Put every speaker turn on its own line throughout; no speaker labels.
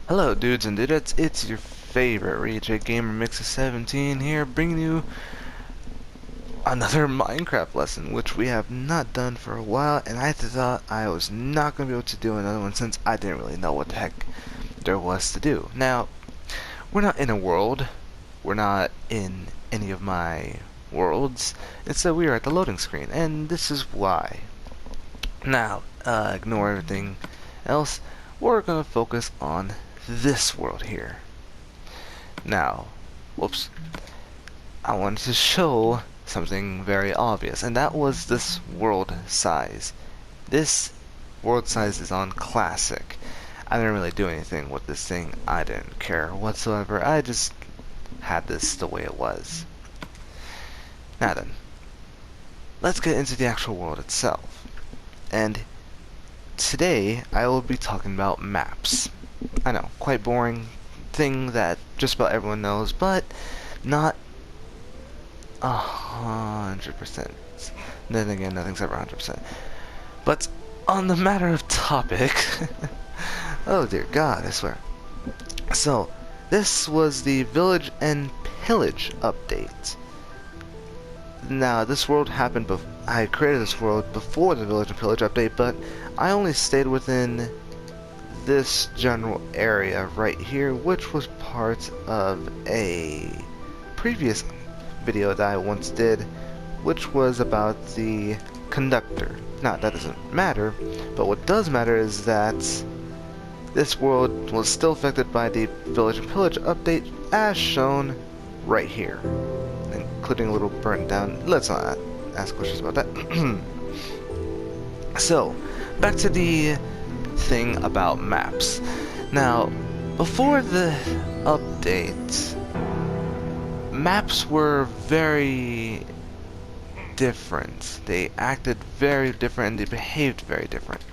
Hello dudes and dudettes, it's your favorite Reject Gamer Mix of 17 here, bringing you another Minecraft lesson, which we have not done for a while, and I thought I was not going to be able to do another one since I didn't really know what the heck there was to do. Now, we're not in a world, we're not in any of my worlds, instead we are at the loading screen, and this is why. Now, ignore everything else, we're going to focus on this world here. Now, whoops, I wanted to show something very obvious, and that was this world size. This world size is on classic. I didn't really do anything with this thing. I didn't care whatsoever. I just had this the way it was. Now then, let's get into the actual world itself. And today I will be talking about maps. I know, quite boring thing that just about everyone knows, but not 100%. Then again, nothing's ever 100%. But on the matter of topic, oh dear God, I swear. So, this was the Village and Pillage update. Now, this world happened I created this world before the Village and Pillage update, but I only stayed within this general area right here, which was part of a previous video that I once did, which was about the conductor. Now, that doesn't matter, but what does matter is that this world was still affected by the Village and Pillage update as shown right here, including a little burnt down. Let's not ask questions about that. So, back to the thing about maps. Now, before the update, maps were very different. They acted very different and they behaved very different.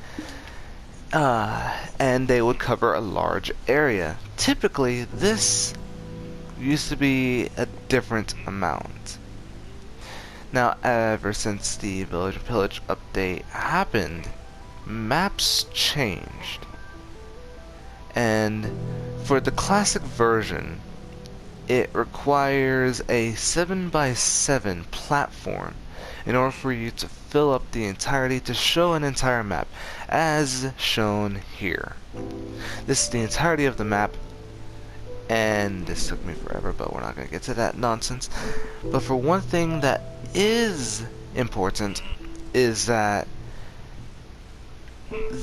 And they would cover a large area. Typically, this used to be a different amount. Now, ever since the Village and Pillage update happened, maps changed. And for the classic version, it requires a 7x7 platform in order for you to fill up the entirety to show an entire map, as shown here. This is the entirety of the map, and this took me forever, but we're not going to get to that nonsense. But for one thing that is important is that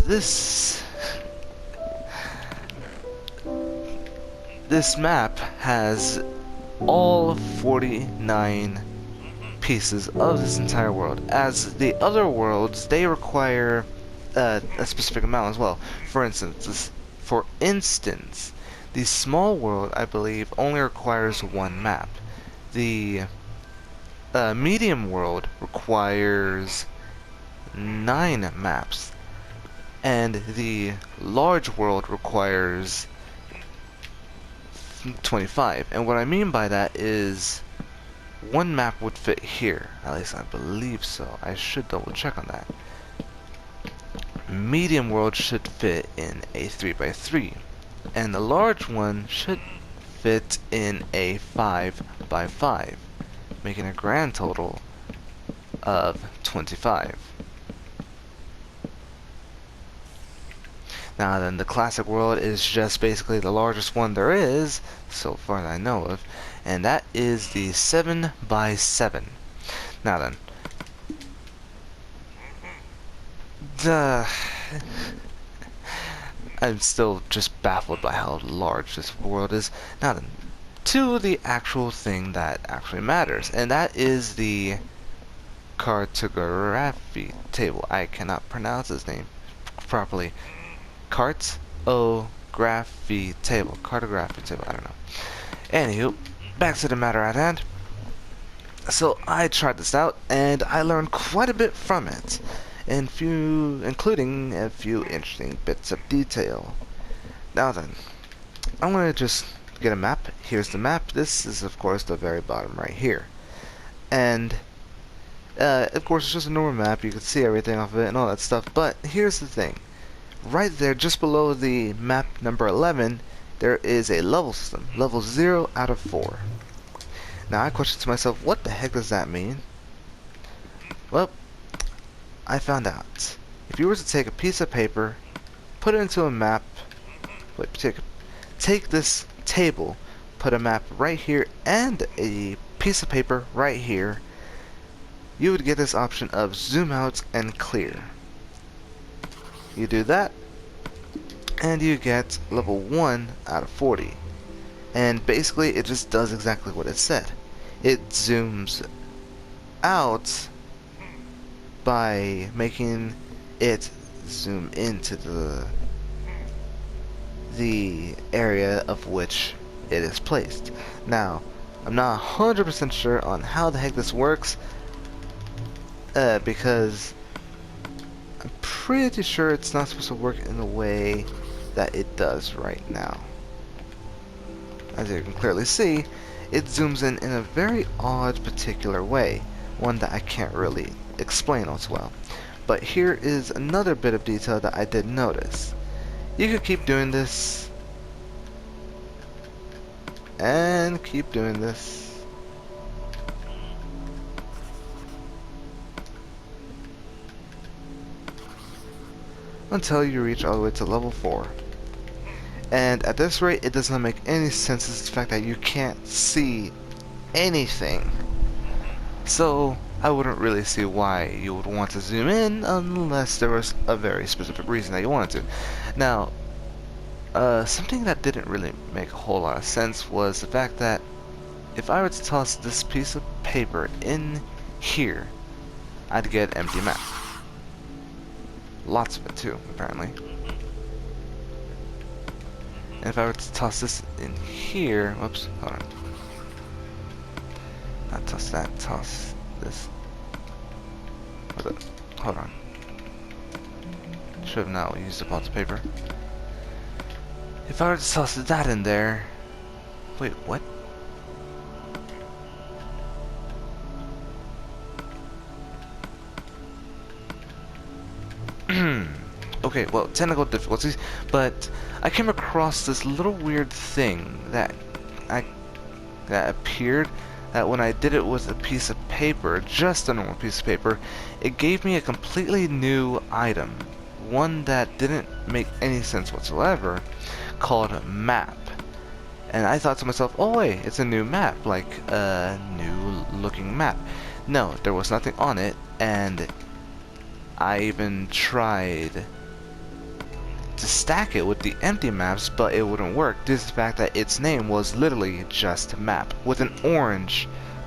this map has all 49 pieces of this entire world. As the other worlds, they require a specific amount as well. For instance, the small world, I believe, only requires one map. The medium world requires 9 maps. And the large world requires 25. And what I mean by that is one map would fit here. At least I believe so. I should double check on that. Medium world should fit in a 3x3. And the large one should fit in a 5x5. Making a grand total of 25. Now then, the classic world is just basically the largest one there is, so far that I know of, and that is the 7x7. Now then, I'm still just baffled by how large this world is. Now then, to the actual thing that actually matters, and that is the cartography table. I cannot pronounce his name properly. Cartography table. Cartography table, I don't know. Anywho, back to the matter at hand. So I tried this out and I learned quite a bit from it, including a few interesting bits of detail. Now then, I'm gonna just get a map. Here's the map. This is of course the very bottom right here. And of course it's just a normal map, you can see everything off of it and all that stuff, but here's the thing. Right there, just below the map number 11, there is a level system, level 0 out of 4. Now I questioned to myself, what the heck does that mean? Well, I found out. If you were to take a piece of paper, put it into a map, take this table, put a map right here and a piece of paper right here, you would get this option of zoom out and clear. You do that, and you get level 1 out of 40. And basically, it just does exactly what it said. It zooms out by making it zoom into the area of which it is placed. Now, I'm not 100% sure on how the heck this works, because I'm pretty sure it's not supposed to work in the way that it does right now. As you can clearly see, it zooms in a very odd particular way, one that I can't really explain all too well. But here is another bit of detail that I did notice. You could keep doing this, and keep doing this, until you reach all the way to level 4. And at this rate, it does not make any sense. It's the fact that you can't see anything. So, I wouldn't really see why you would want to zoom in unless there was a very specific reason that you wanted to. Now, something that didn't really make a whole lot of sense was the fact that if I were to toss this piece of paper in here, I'd get an empty map. Lots of it too, apparently. And if I were to toss this in here, whoops, hold on. Not toss that, toss this. Hold on. Should have not used up all the paper. If I were to toss that in there, wait, what? Okay, well, technical difficulties, but I came across this little weird thing that appeared that when I did it with a piece of paper, just a normal piece of paper, it gave me a completely new item, one that didn't make any sense whatsoever, called map. And I thought to myself, oh wait, it's a new map, like a new looking map. No, there was nothing on it, and I even tried to stack it with the empty maps, but it wouldn't work due to the fact that its name was literally just map with an orange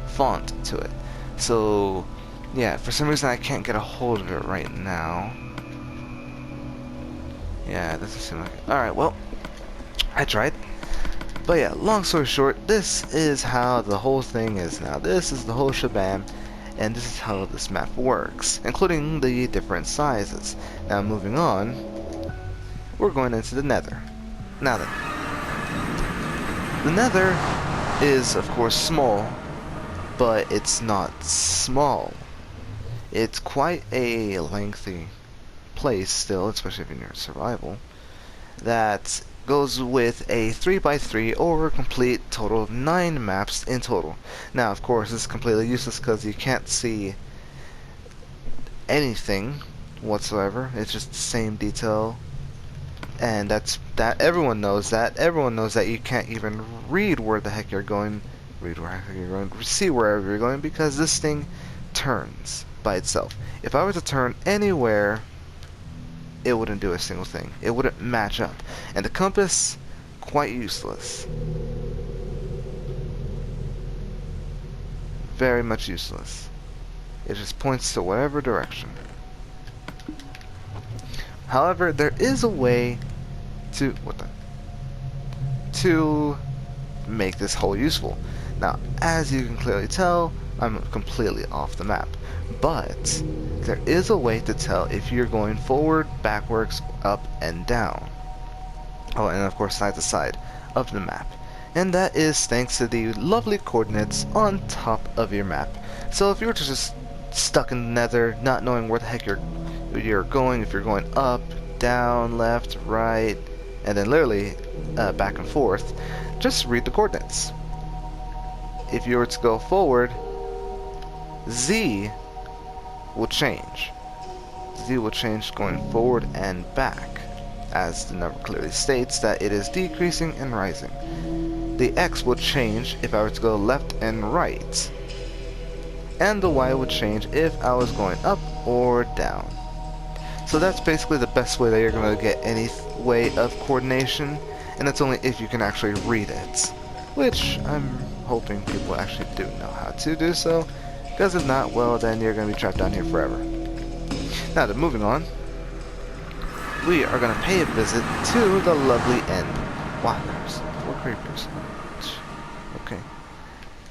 font to it. So yeah, for some reason I can't get a hold of it right now. Yeah, it doesn't seem like it. Alright, well, I tried. But yeah, long story short, this is how the whole thing is now. This is the whole shebang, and this is how this map works, including the different sizes. Now moving on, we're going into the Nether. Now then, the Nether is of course small, but it's not small. It's quite a lengthy place still, especially if you're in survival, that goes with a 3x3 or a complete total of 9 maps in total. Now of course it's completely useless because you can't see anything whatsoever. It's just the same detail, and everyone knows that. Everyone knows that you can't even read where the heck you're going, see wherever you're going, because this thing turns by itself. If I were to turn anywhere, it wouldn't do a single thing. It wouldn't match up. And the compass, quite useless. Very much useless. It just points to whatever direction. However, there is a way to make this hole useful. Now, as you can clearly tell, I'm completely off the map. But there is a way to tell if you're going forward, backwards, up, and down. Oh, and of course side to side of the map. And that is thanks to the lovely coordinates on top of your map. So if you were just stuck in the Nether, not knowing where the heck you're going, if you're going up, down, left, right, and then literally back and forth, just read the coordinates. If you were to go forward, Z will change. Z will change going forward and back, as the number clearly states that it is decreasing and rising. The X will change if I were to go left and right, and the Y would change if I was going up or down. So that's basically the best way that you're going to get any way of coordination, and that's only if you can actually read it, which I'm hoping people actually do know how to do so, because if not, well, then you're going to be trapped down here forever. Now, moving on, we are going to pay a visit to the lovely end. Wow, there's 4 creepers. Okay.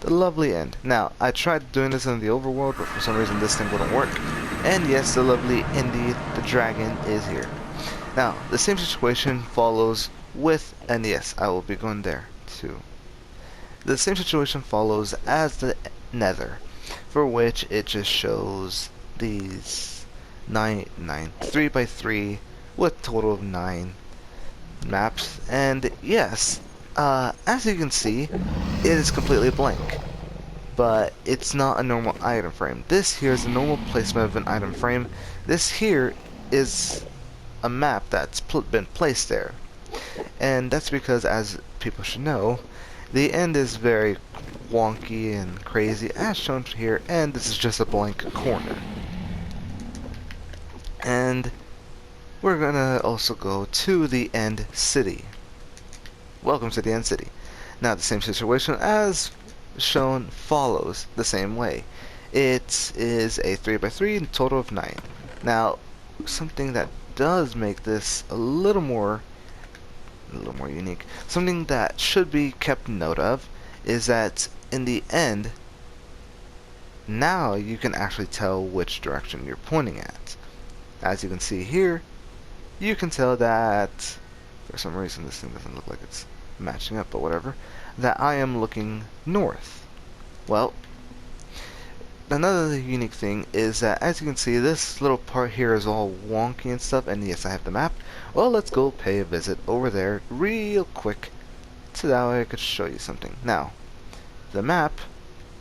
The lovely end. Now, I tried doing this in the overworld, but for some reason this thing wouldn't work. And yes, the lovely Indy, the dragon, is here. Now, the same situation follows with, and yes, I will be going there too. The same situation follows as the Nether, for which it just shows these 3x3 with total of 9 maps. And yes, as you can see, it is completely blank. But it's not a normal item frame. This here is a normal placement of an item frame. This here is a map that's been placed there. And that's because, as people should know, the end is very wonky and crazy as shown here, and this is just a blank corner. And we're gonna also go to the end city. Welcome to the end city. Now the same situation as shown follows the same way. It is a 3x3 total of 9. Now, something that does make this a little more unique, something that should be kept note of, is that in the end, now you can actually tell which direction you're pointing at. As you can see here, you can tell that, for some reason this thing doesn't look like it's matching up, but whatever, that I am looking north. Well, another unique thing is that, as you can see, this little part here is all wonky and stuff, and yes, I have the map. Well, let's go pay a visit over there real quick, so that way I could show you something. Now, the map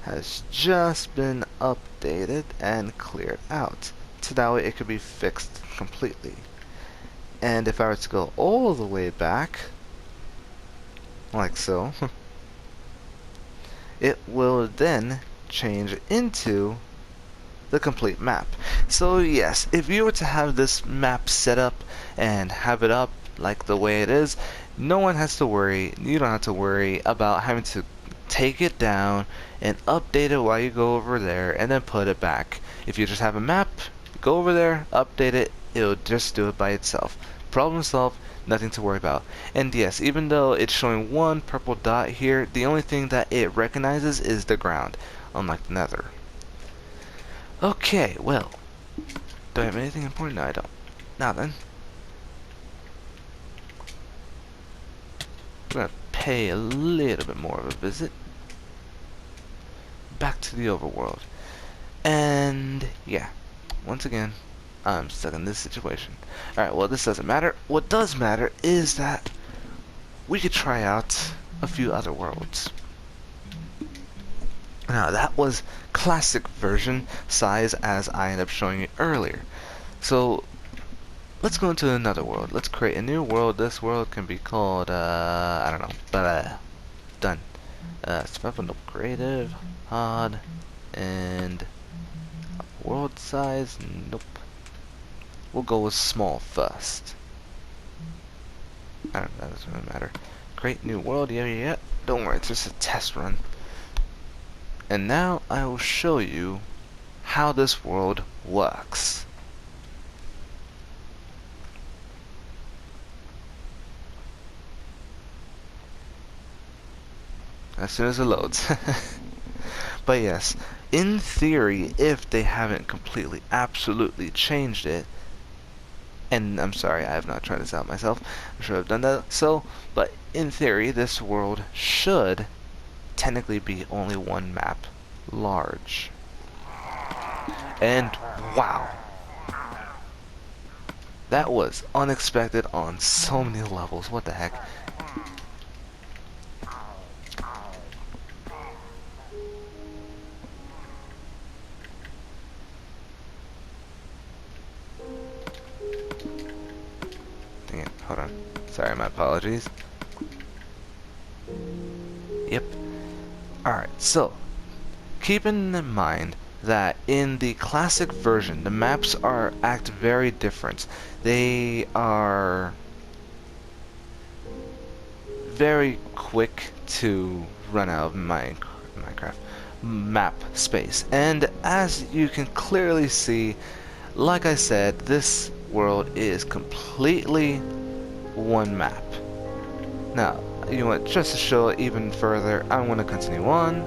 has just been updated and cleared out, so that way it could be fixed completely. And if I were to go all the way back, like so, it will then change into the complete map. So yes, if you were to have this map set up and have it up like the way it is, no one has to worry. You don't have to worry about having to take it down and update it while you go over there and then put it back. If you just have a map, go over there, update it, it'll just do it by itself. Problem solved, nothing to worry about. And yes, even though it's showing one purple dot here, the only thing that it recognizes is the ground, unlike the Nether. Okay, well, do I have anything important? No, I don't. Now then, we're gonna pay a little bit more of a visit back to the overworld. And yeah, once again, I'm stuck in this situation. Alright, well, this doesn't matter. What does matter is that we could try out a few other worlds. Now, that was classic version size, as I ended up showing you earlier. So, let's go into another world. Let's create a new world. This world can be called, I don't know, but, done. Survival, nope, creative, hard, and world size, nope. We'll go with small first. I don't know, that doesn't really matter. Create new world, yeah. Don't worry, it's just a test run. And now I will show you how this world works. As soon as it loads. But yes, in theory, if they haven't completely, absolutely changed it, and I'm sorry, I have not tried this out myself. I should have done that. So, but in theory, this world should technically be only one map large. And wow. That was unexpected on so many levels. What the heck? Dang it, hold on. Sorry, my apologies. Yep. Alright, so keeping in mind that in the classic version the maps act very different. They are very quick to run out of Minecraft map space. And as you can clearly see, like I said, this world is completely one map. Now, you know what, just to show it even further, I'm going to continue on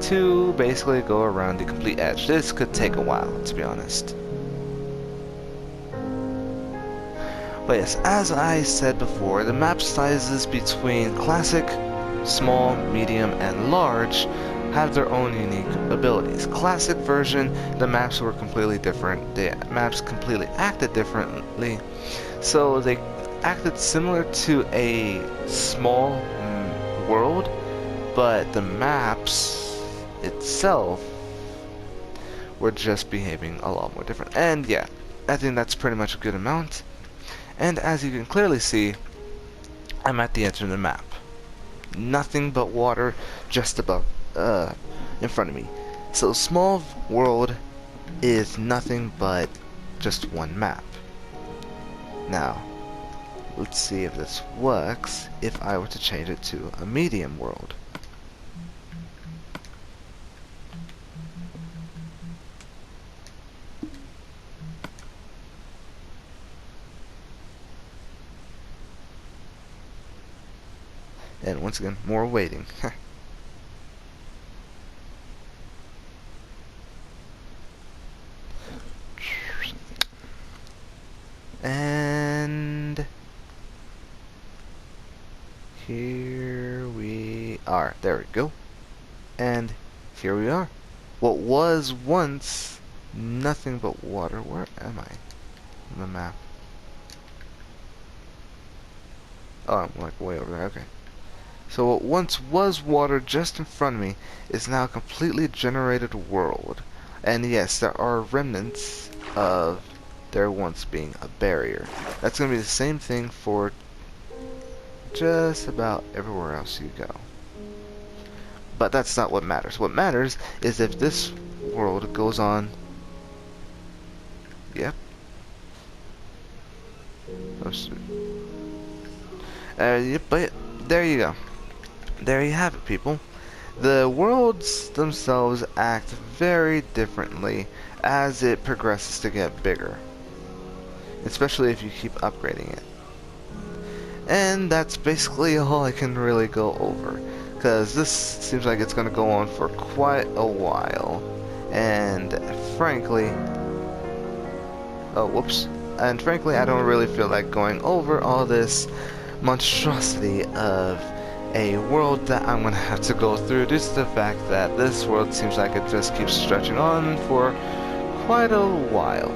to basically go around the complete edge. This could take a while, to be honest. But yes, as I said before, the map sizes between classic, small, medium, and large have their own unique abilities. Classic version, the maps were completely different. The maps completely acted differently. So they acted similar to a small world, but the maps itself were just behaving a lot more different. And yeah, I think that's pretty much a good amount. And as you can clearly see, I'm at the edge of the map. Nothing but water just above, in front of me. So small world is nothing but just one map. Now, let's see if this works if I were to change it to a medium world. And once again, more waiting. And here we are. There we go. And here we are. What was once nothing but water. Where am I on the map? Oh, I'm like way over there. Okay. So what once was water just in front of me is now a completely generated world. And yes, there are remnants of there once being a barrier. That's going to be the same thing for just about everywhere else you go. But that's not what matters. What matters is if this world goes on... Yep. Yep, but there you go. There you have it, people. The worlds themselves act very differently as it progresses to get bigger, especially if you keep upgrading it. And that's basically all I can really go over, because this seems like it's going to go on for quite a while, and frankly, and frankly I don't really feel like going over all this monstrosity of a world that I'm gonna have to go through due to the fact that this world seems like it just keeps stretching on for quite a while.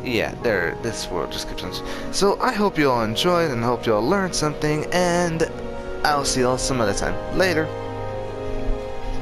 Yeah, this world just keeps on. So I hope you all enjoyed and hope you all learned something, and I'll see you all some other time. Later.